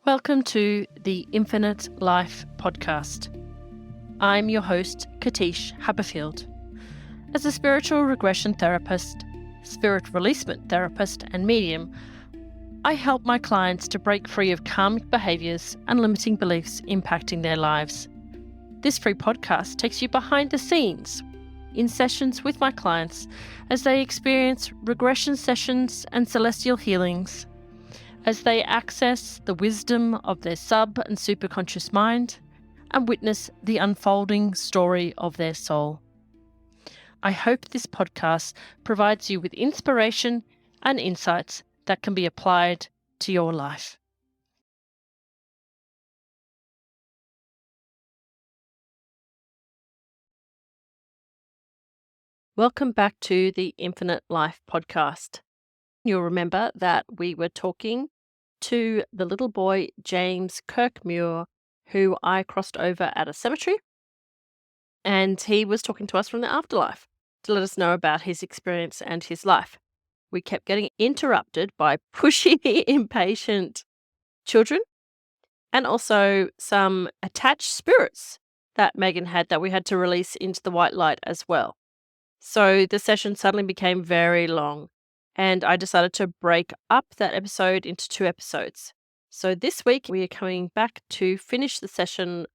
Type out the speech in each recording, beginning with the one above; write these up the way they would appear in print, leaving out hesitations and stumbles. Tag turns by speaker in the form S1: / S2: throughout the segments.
S1: Welcome to the Infinite Life podcast. I'm your host, Katische Haberfield. As a spiritual regression therapist, spirit releasement therapist, and medium, I help my clients to break free of karmic behaviours and limiting beliefs impacting their lives. This free podcast takes you behind the scenes in sessions with my clients as they experience regression sessions and celestial healings, as they access the wisdom of their sub and superconscious mind and witness the unfolding story of their soul. I hope this podcast provides you with inspiration and insights that can be applied to your life. Welcome back to the Infinite Life podcast. You'll remember that we were talking to the little boy, James Kirk Muir, who I crossed over at a cemetery. And he was talking to us from the afterlife to let us know about his experience and his life. We kept getting interrupted by pushy, impatient children and also some attached spirits that Megan had that we had to release into the white light as well. So the session suddenly became very long, and I decided to break up that episode into 2 episodes. So this week we are coming back to finish the session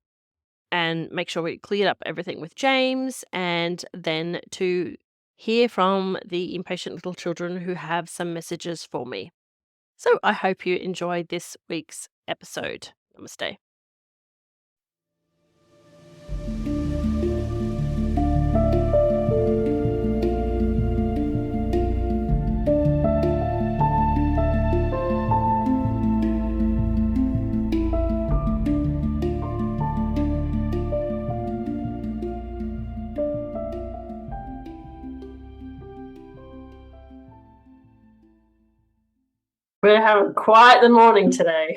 S1: and make sure we cleared up everything with James, and then to hear from the impatient little children who have some messages for me. So I hope you enjoyed this week's episode. Namaste. We're having quite the morning today.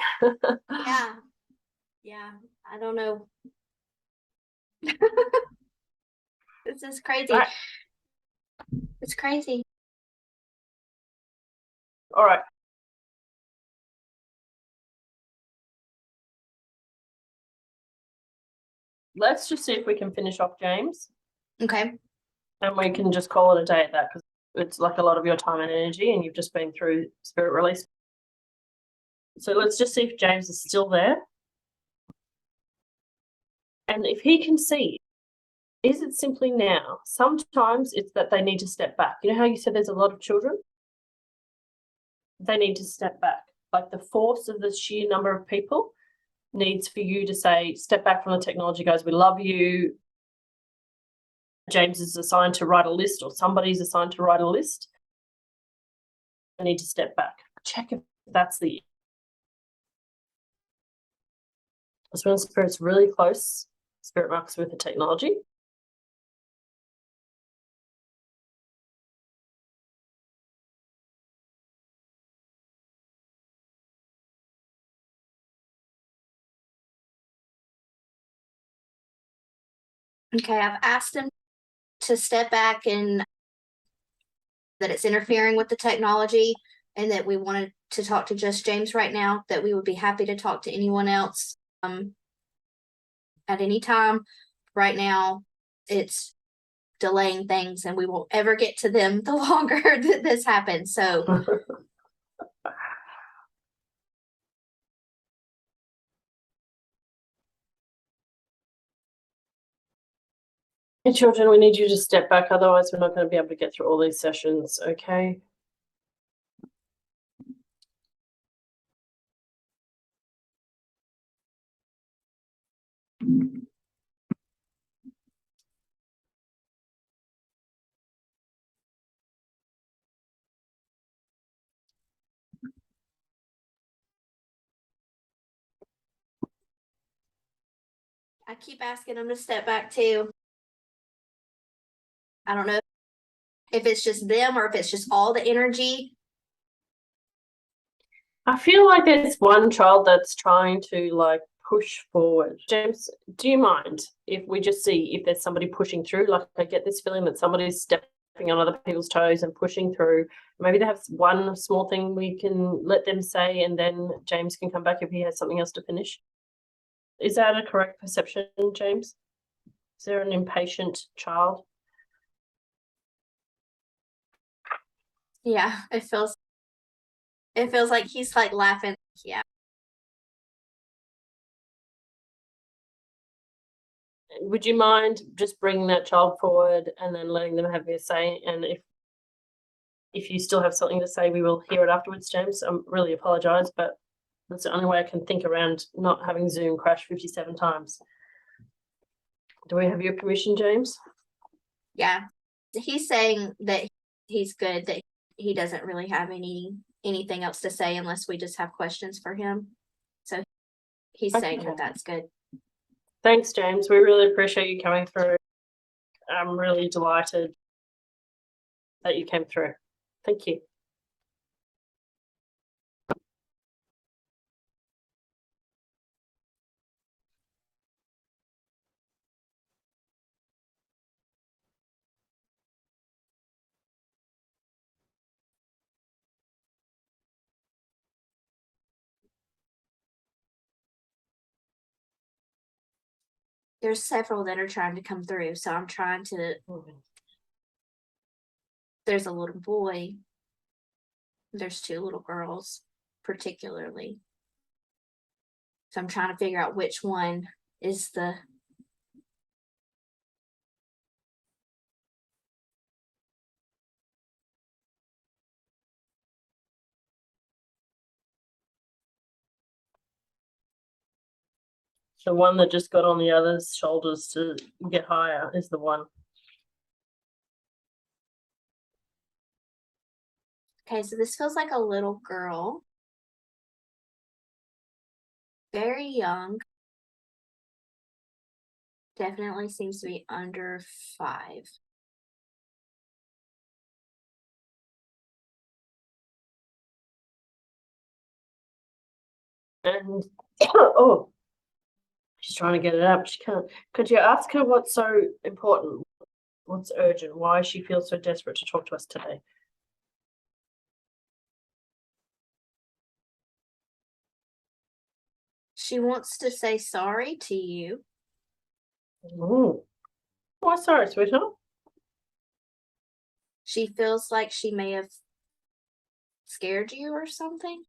S2: Yeah, I don't know. This is crazy.
S1: Right.
S2: It's crazy.
S1: All right. Let's just see if we can finish off James,
S2: Okay.
S1: and we can just call it a day at that, because it's like a lot of your time and energy, and you've just been through spirit release. So let's just see if James is still there. And if he can see, is it simply now? Sometimes it's that they need to step back. You know how you said there's a lot of children? They need to step back. Like the force of the sheer number of people needs for you to say, step back from the technology, guys. We love you. James is assigned to write a list, or somebody's assigned to write a list. I need to step back. Check if that's the... So when spirit's really close, spirit marks with the technology.
S2: Okay, I've asked him to step back and that it's interfering with the technology, and that we wanted to talk to just James right now, that we would be happy to talk to anyone else at any time. Right now, it's delaying things, and we won't ever get to them the longer that this happens. So
S1: Hey, children, we need you to step back, otherwise we're not going to be able to get through all these sessions, okay?
S2: I keep asking him to step back too. I don't know if it's just them or if it's just all the energy.
S1: I feel like there's one child that's trying to like push forward. James, do you mind if we just see if there's somebody pushing through? Like I get this feeling that somebody's stepping on other people's toes and pushing through. Maybe they have one small thing we can let them say, and then James can come back if he has something else to finish. Is that a correct perception, James? Is there an impatient child?
S2: Yeah, it feels like he's like laughing. Yeah.
S1: Would you mind just bringing that child forward and then letting them have their say? And if you still have something to say, we will hear it afterwards, James. I really apologise, but that's the only way I can think around not having Zoom crash 57 times. Do we have your permission, James?
S2: Yeah. He's saying that he's good, that he doesn't really have anything else to say unless we just have questions for him. So he's saying that that's good.
S1: Thanks, James. We really appreciate you coming through. I'm really delighted that you came through. Thank you.
S2: There's several that are trying to come through, so I'm trying to. There's a little boy. There's 2 little girls, particularly. So I'm trying to figure out which one is the.
S1: The one that just got on the other's shoulders to get higher is the one.
S2: Okay, so this feels like a little girl. Very young. Definitely seems to be under 5.
S1: And oh, she's trying to get it out, but she can't. Could you ask her what's so important? What's urgent? Why she feels so desperate to talk to us today?
S2: She wants to say sorry to you.
S1: Ooh. Why sorry, sweetheart?
S2: She feels like she may have scared you or something.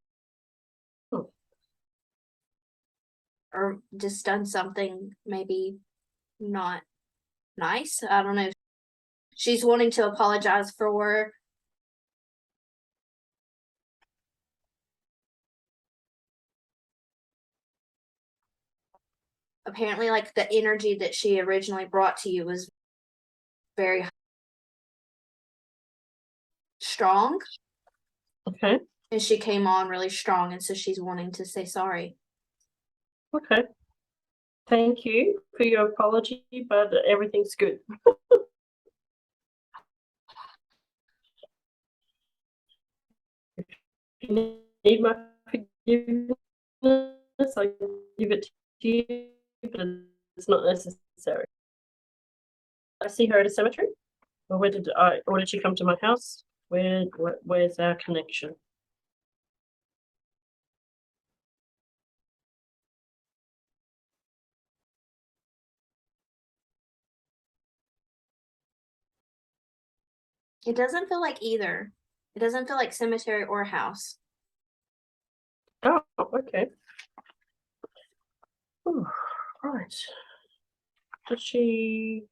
S2: Or just done something maybe not nice. I don't know. She's wanting to apologize for. Apparently, like, the energy that she originally brought to you was very strong.
S1: Okay.
S2: And she came on really strong, and so she's wanting to say sorry.
S1: Okay. Thank you for your apology, but everything's good. If you need my forgiveness, I give it to you, but it's not necessary. I see her at a cemetery. Or did she come to my house? Where's our connection?
S2: It doesn't feel like either. It doesn't feel like cemetery or house.
S1: Oh, okay. Ooh, right. Does she?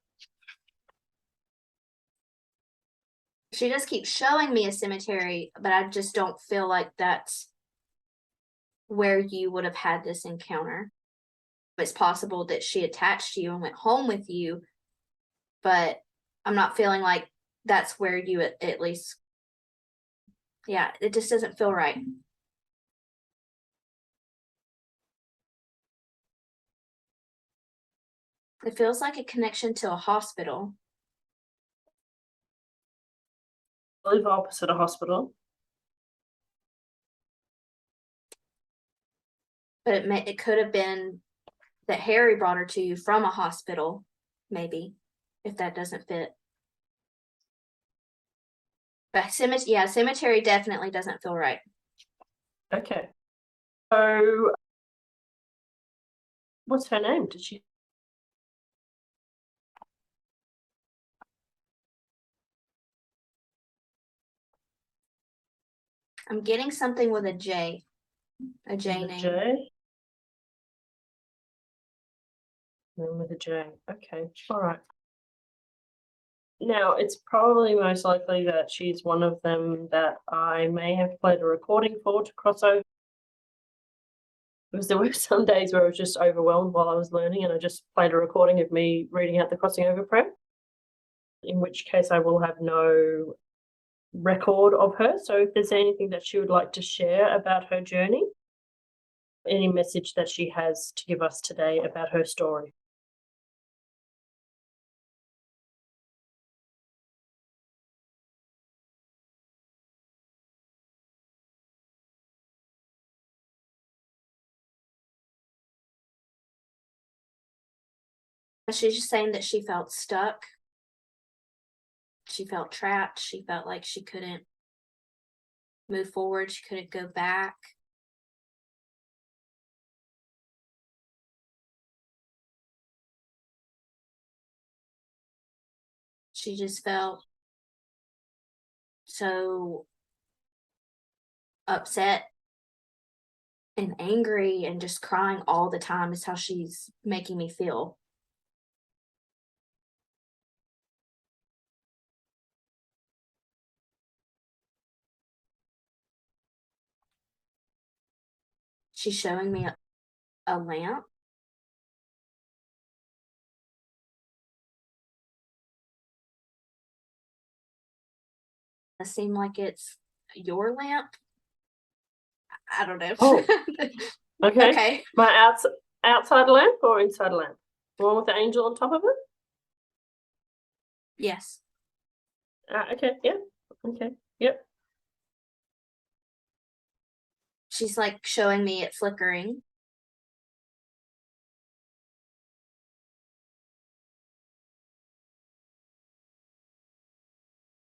S2: She just keeps showing me a cemetery, but I just don't feel like that's where you would have had this encounter. It's possible that she attached to you and went home with you, but I'm not feeling like that's where you at least. Yeah, it just doesn't feel right. It feels like a connection to a hospital.
S1: I live opposite a hospital.
S2: But it could have been that Harry brought her to you from a hospital, maybe, if that doesn't fit. But cemetery definitely doesn't feel right.
S1: Okay. So, what's her name? Did she?
S2: I'm getting something with a J. A J name.
S1: J? Name with a J. Okay. All right. Now, it's probably most likely that she's one of them that I may have played a recording for to cross over. Because there were some days where I was just overwhelmed while I was learning, and I just played a recording of me reading out the crossing over prayer, in which case I will have no record of her. So if there's anything that she would like to share about her journey, any message that she has to give us today about her story.
S2: She's just saying that she felt stuck. She felt trapped. She felt like she couldn't move forward. She couldn't go back. She just felt so upset and angry and just crying all the time is how she's making me feel. She's showing me a lamp. It seemed like it's your lamp. I don't know.
S1: Oh, okay.
S2: Okay.
S1: My outside lamp or inside lamp? The one with the angel on top of it?
S2: Yes.
S1: Okay, yeah. Okay, yep.
S2: She's like showing me it flickering.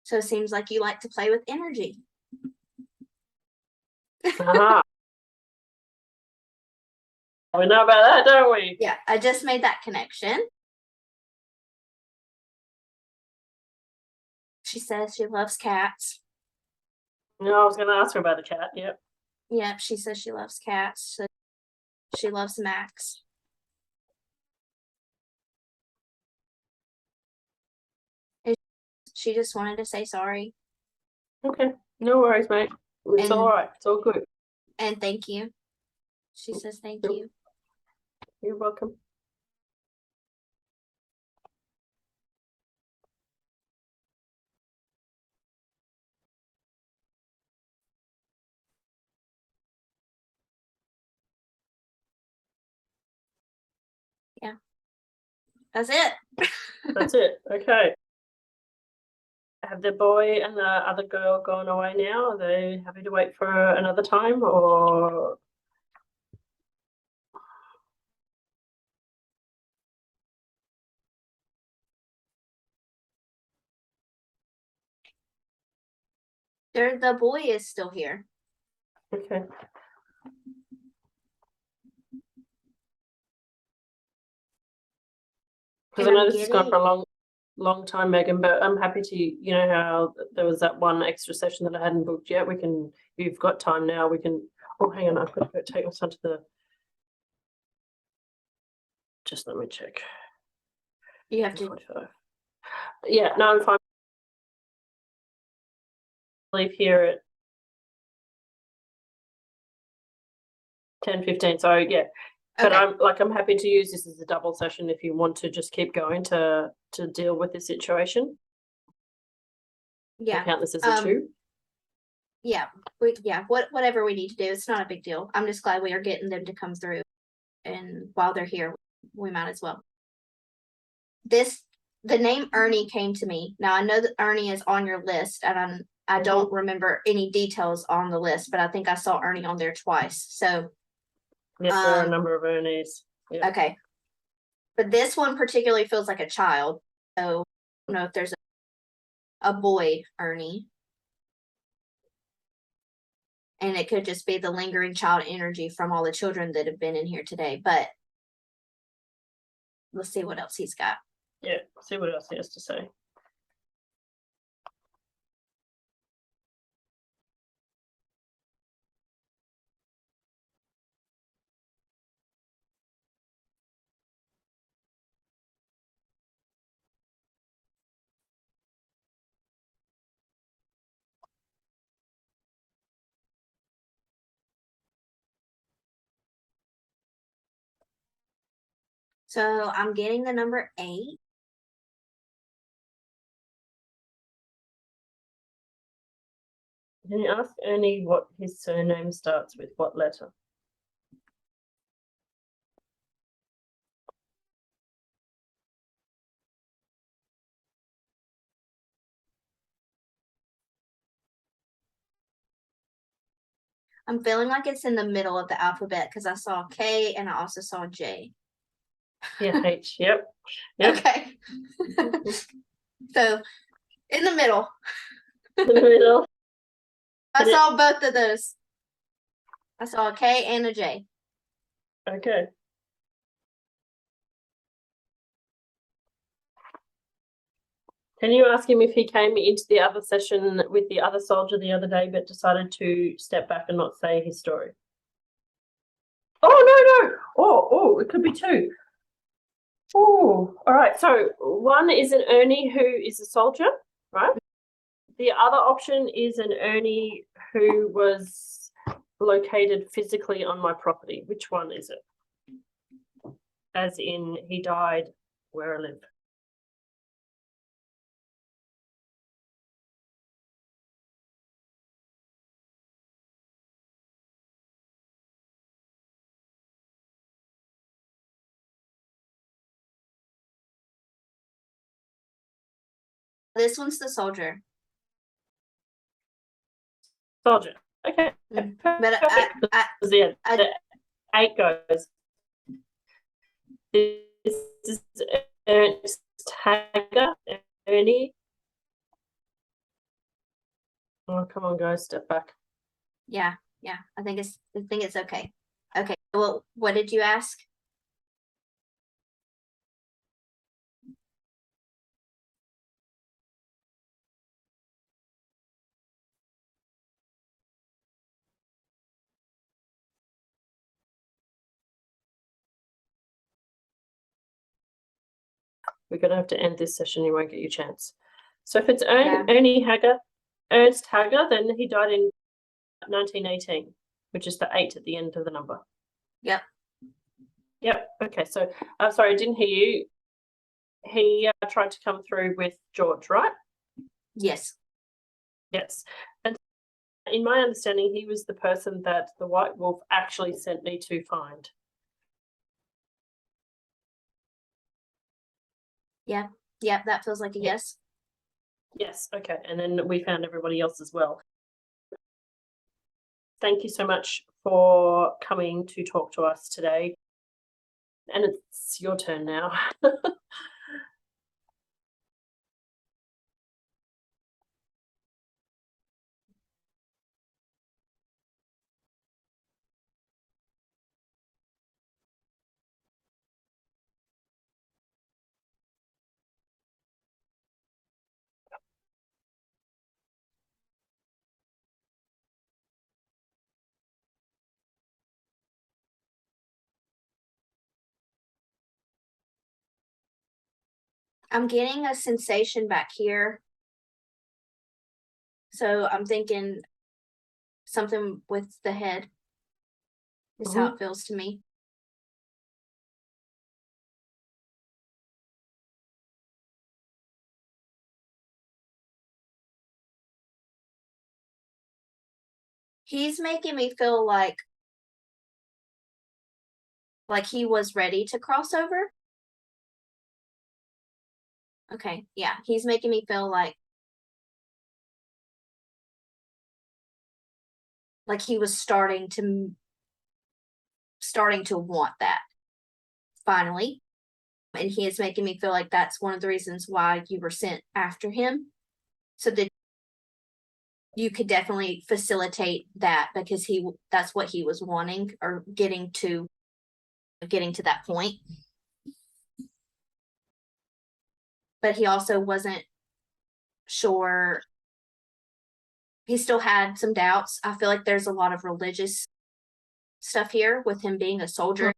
S2: So it seems like you like to play with energy.
S1: Uh-huh. We know about that, don't we?
S2: Yeah, I just made that connection. She says she loves cats.
S1: No, I was going to ask her about the cat, yep.
S2: Yeah, she says she loves cats. So she loves Max. She just wanted to say sorry.
S1: Okay, no worries, mate. It's all right. It's all good.
S2: And thank you. She says thank you.
S1: You're welcome.
S2: Yeah. That's it.
S1: That's it. Okay. Have the boy and the other girl gone away now? Are they happy to wait for another time, or?
S2: The boy is still here.
S1: Okay. Because I know this has gone for a long time, Megan, but I'm happy to, you know how there was that one extra session that I hadn't booked yet. You've got time now. We can, oh, hang on, I've got to go take my son to the, just let me check.
S2: You have to.
S1: 45. Yeah, no, I'm fine. Leave here at 10:15. So yeah, but
S2: Okay.
S1: I'm happy to use this as a double session if you want to just keep going to deal with the situation.
S2: Yeah.
S1: I count this as a 2.
S2: Yeah. Whatever we need to do, it's not a big deal. I'm just glad we are getting them to come through, and while they're here, we might as well. The name Ernie came to me. Now I know that Ernie is on your list, and I don't remember any details on the list, but I think I saw Ernie on there twice. So
S1: yes, there are a number of Ernies.
S2: Yeah. Okay. But this one particularly feels like a child. So I don't know if there's a boy Ernie. And it could just be the lingering child energy from all the children that have been in here today. But let's see what else he's got.
S1: Yeah, see what else he has to say.
S2: So I'm getting the number 8.
S1: Can you ask Ernie what his surname starts with? What letter?
S2: I'm feeling like it's in the middle of the alphabet because I saw K and I also saw J.
S1: Yeah, H. Yep.
S2: Okay. So in the middle.
S1: In the middle.
S2: I saw both of those. I saw a K and a J.
S1: Okay. Can you ask him if he came into the other session with the other soldier the other day but decided to step back and not say his story? Oh, no. Oh, it could be 2. Oh, all right. So one is an Ernie who is a soldier, right? The other option is an Ernie who was located physically on my property. Which one is it? As in, he died where I live.
S2: This one's the soldier.
S1: Soldier. Okay.
S2: But
S1: The 8 goes. This is Ernest Hagger. Ernie. Oh, come on, guys, step back.
S2: Yeah. I think it's okay. Okay. Well, what did you ask?
S1: We're going to have to end this session. You won't get your chance. So if it's Ernest Hagger, then he died in 1918, which is the 8 at the end of the number.
S2: Yep.
S1: Okay. So I'm sorry, I didn't hear you. He tried to come through with George, right?
S2: Yes.
S1: Yes. And in my understanding, he was the person that the White Wolf actually sent me to find.
S2: Yeah, that feels like a yes.
S1: Yes, okay. And then we found everybody else as well. Thank you so much for coming to talk to us today. And it's your turn now.
S2: I'm getting a sensation back here. So I'm thinking something with the head is how it feels to me. He's making me feel like he was ready to cross over. Okay, yeah, he's making me feel like he was starting to want that finally. And he is making me feel like that's one of the reasons why you were sent after him, so that you could definitely facilitate that, because that's what he was wanting, or getting to that point. But he also wasn't sure. He still had some doubts. I feel like there's a lot of religious stuff here with him being a soldier.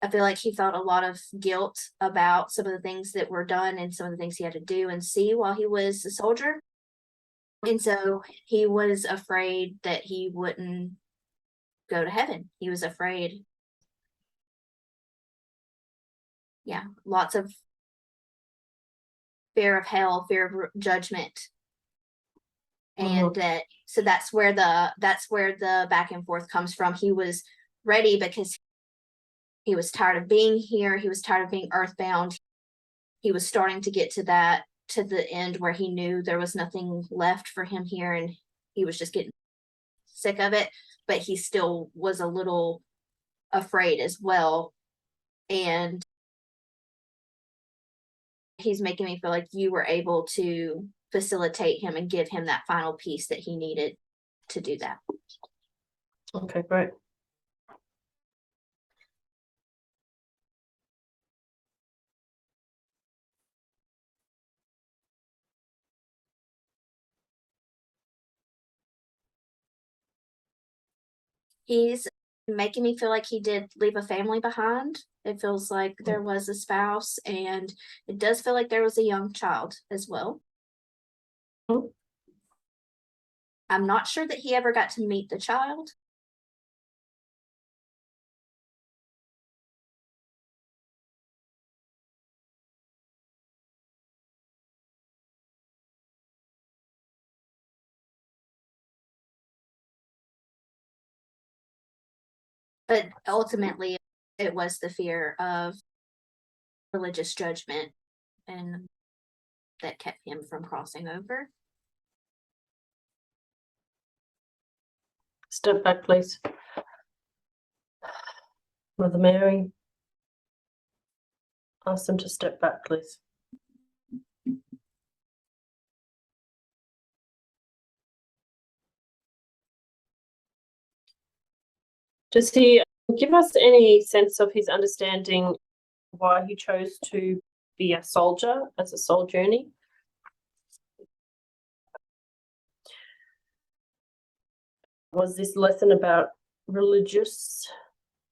S2: I feel like he felt a lot of guilt about some of the things that were done and some of the things he had to do and see while he was a soldier. And so he was afraid that he wouldn't go to heaven. He was afraid. Yeah, lots of fear of hell, fear of judgment. And so that's where the back and forth comes from. He was ready because he was tired of being here. He was tired of being earthbound. He was starting to get to the end where he knew there was nothing left for him here, and he was just getting sick of it. But he still was a little afraid as well. And he's making me feel like you were able to facilitate him and give him that final piece that he needed to do that.
S1: Okay, great.
S2: He's making me feel like he did leave a family behind. It feels like there was a spouse, and it does feel like there was a young child as well. I'm not sure that he ever got to meet the child. But ultimately, it was the fear of religious judgment and that kept him from crossing over.
S1: Step back, please. Mother Mary, ask them to step back, please. Does he give us any sense of his understanding why he chose to be a soldier as a soul journey? Was this lesson about religious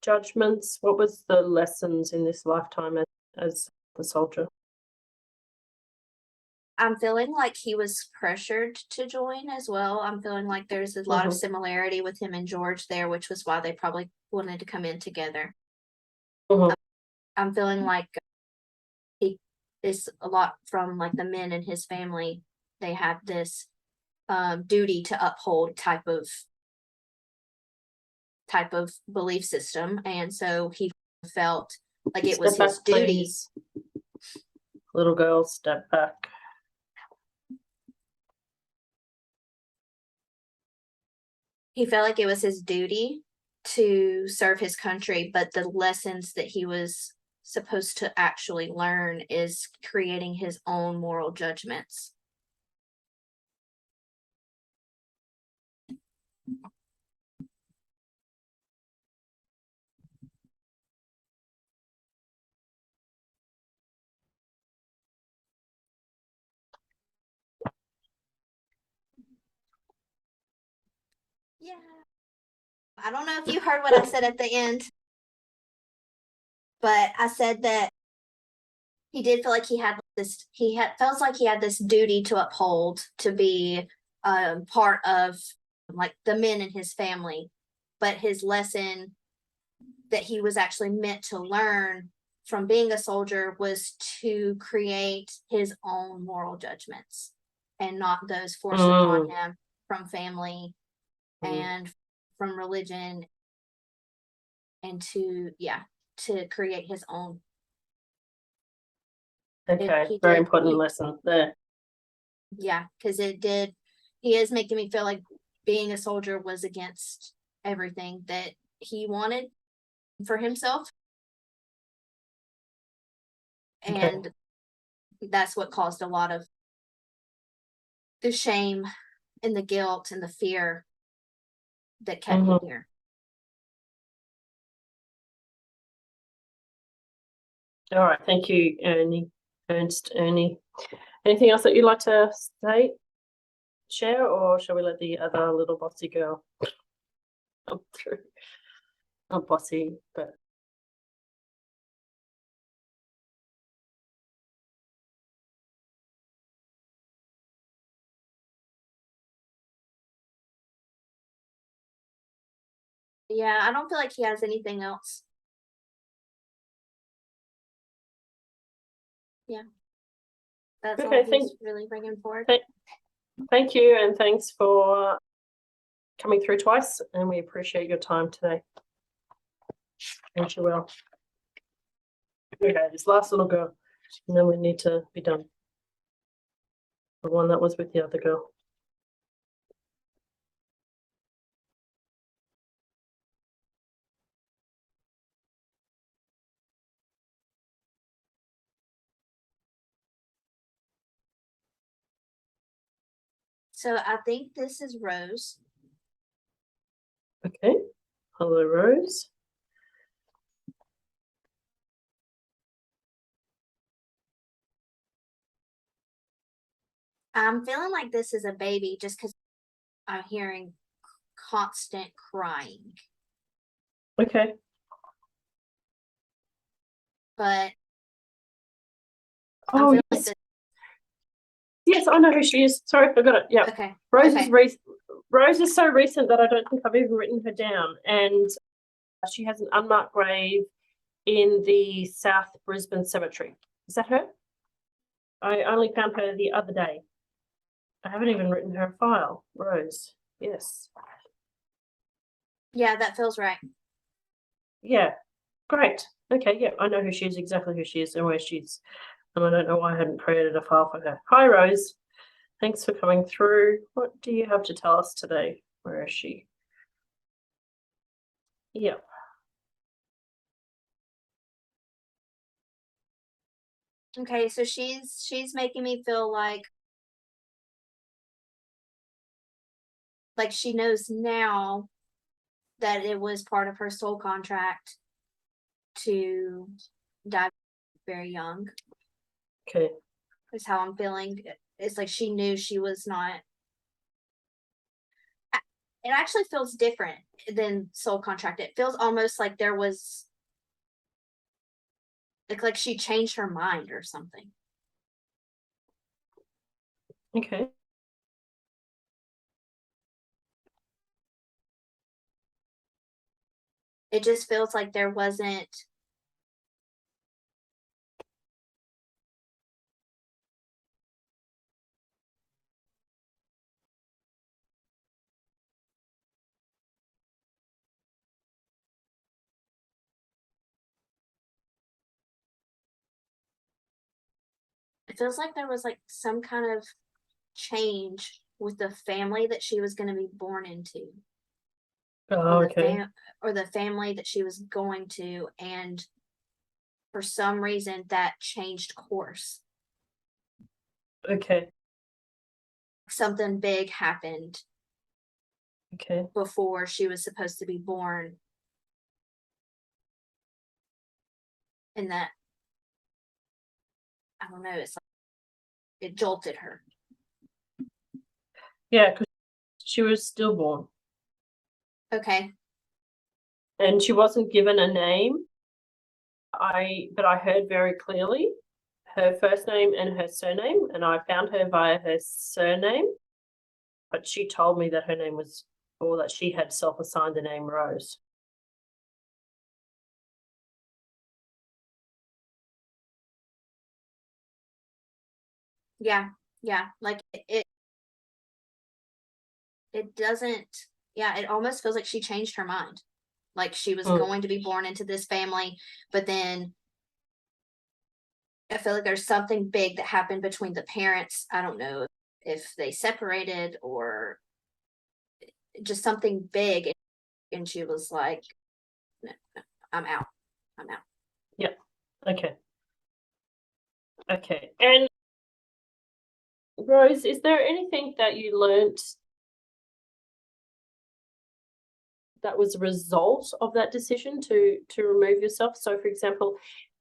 S1: judgments? What was the lessons in this lifetime as the soldier?
S2: I'm feeling like he was pressured to join as well. I'm feeling like there's a lot of similarity with him and George there, which was why they probably wanted to come in together. I'm feeling like he is a lot from like the men in his family. They have this duty to uphold type of belief system, and so he felt like it was his duty.
S1: Please. Little girl, step back.
S2: He felt like it was his duty to serve his country, but the lessons that he was supposed to actually learn is creating his own moral judgments. Yeah. I don't know if you heard what I said at the end, but I said that he did feel like felt like he had this duty to uphold, to be part of like the men in his family, but his lesson that he was actually meant to learn from being a soldier was to create his own moral judgments and not those forced upon him from family and from religion, and to create his own.
S1: Okay, very important lesson there.
S2: Yeah, because he is making me feel like being a soldier was against everything that he wanted for himself. And that's what caused a lot of the shame and the guilt and the fear that kept me here.
S1: All right, thank you, Ernie. Anything else that you'd like to share, or shall we let the other little bossy girl come through? Not bossy, but
S2: yeah, I don't feel like he has anything else. Yeah, that's
S1: okay.
S2: all he's really bringing forward.
S1: Thank you, and thanks for coming through twice, and we appreciate your time today. Thank you, Will. Okay, this last little girl, and then we need to be done. The one that was with the other girl.
S2: So I think this is Rose.
S1: Okay. Hello, Rose.
S2: I'm feeling like this is a baby just because I'm hearing constant crying.
S1: Okay.
S2: But
S1: oh, yes. Like yes, I know who she is. Sorry, I forgot it. Yeah.
S2: Okay.
S1: Rose is so recent that I don't think I've even written her down. And she has an unmarked grave in the South Brisbane Cemetery. Is that her? I only found her the other day. I haven't even written her file. Rose. Yes.
S2: Yeah, that feels right.
S1: Yeah. Great. Okay, yeah, I know who she is, exactly who she is and where she is. And I don't know why I hadn't created a file for her. Hi, Rose. Thanks for coming through. What do you have to tell us today? Where is she? Yep.
S2: Okay, so she's making me feel like she knows now that it was part of her soul contract to die very young.
S1: Okay.
S2: Is how I'm feeling. It's like she knew she was not. It actually feels different than soul contract. It feels almost like there was like she changed her mind or something.
S1: Okay.
S2: It just feels like there wasn't. It feels like there was like some kind of change with the family that she was going to be born into.
S1: Oh, okay.
S2: Or the family that she was going to, and for some reason that changed course.
S1: Okay.
S2: Something big happened.
S1: Okay.
S2: Before she was supposed to be born. And that, I don't know, it's like it jolted her.
S1: Yeah, because she was stillborn.
S2: Okay.
S1: And she wasn't given a name. But I heard very clearly her first name and her surname, and I found her via her surname. But she told me that her name was, or that she had self-assigned the name Rose.
S2: Yeah, like it doesn't, yeah, it almost feels like she changed her mind. Like she was going to be born into this family, but then I feel like there's something big that happened between the parents. I don't know if they separated or just something big, and she was like, no, I'm out.
S1: Yeah. Okay. And Rose, is there anything that you learnt that was a result of that decision to remove yourself? So, for example,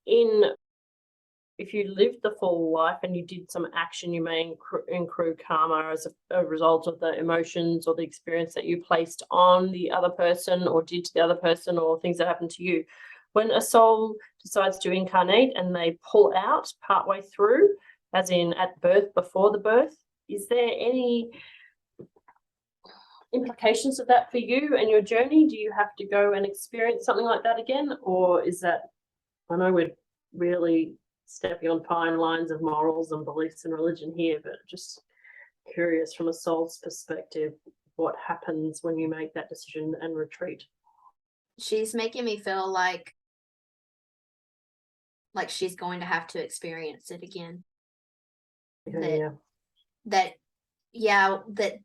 S1: if you lived the full life and you did some action, you may accrue karma as a result of the emotions or the experience that you placed on the other person or did to the other person, or things that happened to you. When a soul decides to incarnate and they pull out partway through, as in at birth, before the birth, is there any implications of that for you and your journey? Do you have to go and experience something like that again? Or is that, I know we're really stepping on fine lines of morals and beliefs and religion here, but just curious from a soul's perspective, what happens when you make that decision and retreat?
S2: She's making me feel like she's going to have to experience it again. That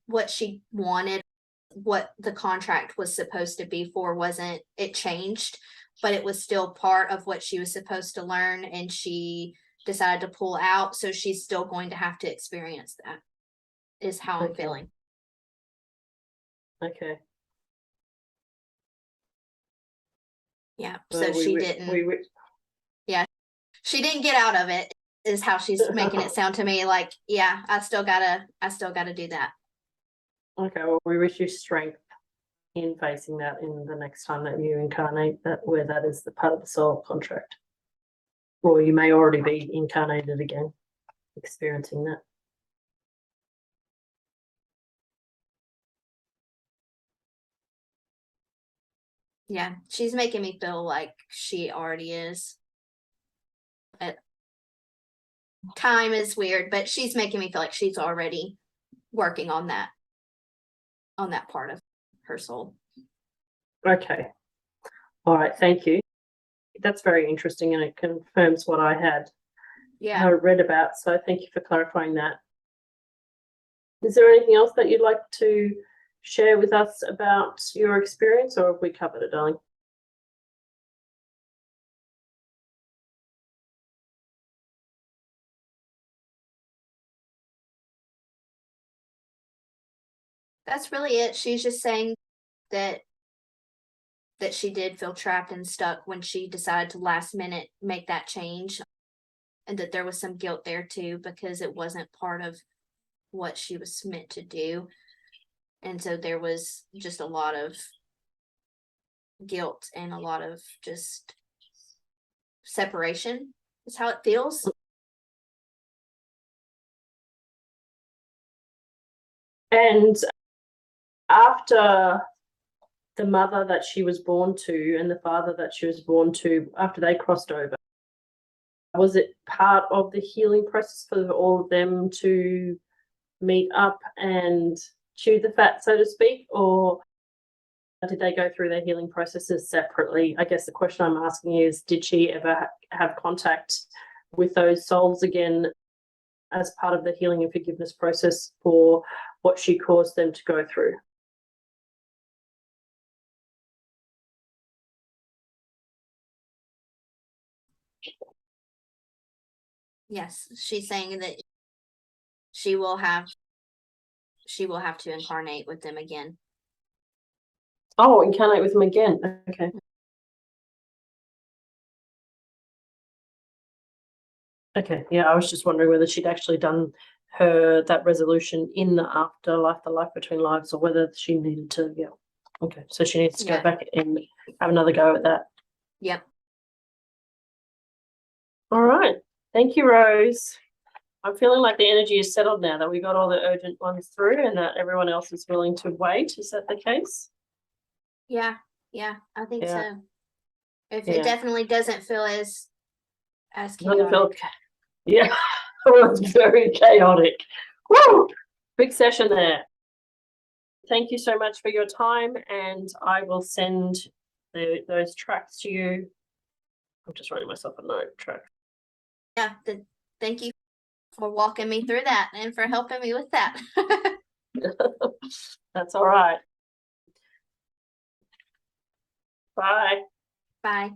S2: what she wanted, what the contract was supposed to be for, wasn't, it changed, but it was still part of what she was supposed to learn, and she decided to pull out, so she's still going to have to experience that, is how I'm feeling.
S1: Okay.
S2: Yeah, so she didn't she didn't get out of it, is how she's making it sound to me. Like, yeah, I still gotta do that.
S1: Okay, well, we wish you strength in facing that in the next time that you incarnate, that where that is the part of the soul contract. Or you may already be incarnated again, experiencing that.
S2: Yeah, she's making me feel like she already is. Time is weird, but she's making me feel like she's already working on that part of her soul.
S1: Okay. All right, thank you. That's very interesting, and it confirms what I had read about. So thank you for clarifying that. Is there anything else that you'd like to share with us about your experience, or have we covered it, darling?
S2: That's really it. She's just saying that she did feel trapped and stuck when she decided to last minute make that change, and that there was some guilt there too, because it wasn't part of what she was meant to do. And so there was just a lot of guilt and a lot of just separation, is how it feels.
S1: And after the mother that she was born to and the father that she was born to, after they crossed over, was it part of the healing process for all of them to meet up and chew the fat, so to speak, or did they go through their healing processes separately? I guess the question I'm asking is, did she ever have contact with those souls again as part of the healing and forgiveness process for what she caused them to go through?
S2: Yes, she's saying that she will have to incarnate with them again.
S1: Oh, incarnate with them again. Okay. Okay. Yeah, I was just wondering whether she'd actually done that resolution in the afterlife, the life between lives, or whether she needed to. Yeah. Okay. So she needs to go back and have another go at that.
S2: Yep.
S1: All right. Thank you, Rose. I'm feeling like the energy is settled now that we got all the urgent ones through and that everyone else is willing to wait. Is that the case?
S2: Yeah, I think so. It definitely doesn't feel as chaotic.
S1: Yeah, it was very chaotic. Woo! Big session there. Thank you so much for your time, and I will send those tracks to you. I'm just writing myself a note track.
S2: Yeah, thank you for walking me through that and for helping me with that.
S1: That's all right. Bye.
S2: Bye.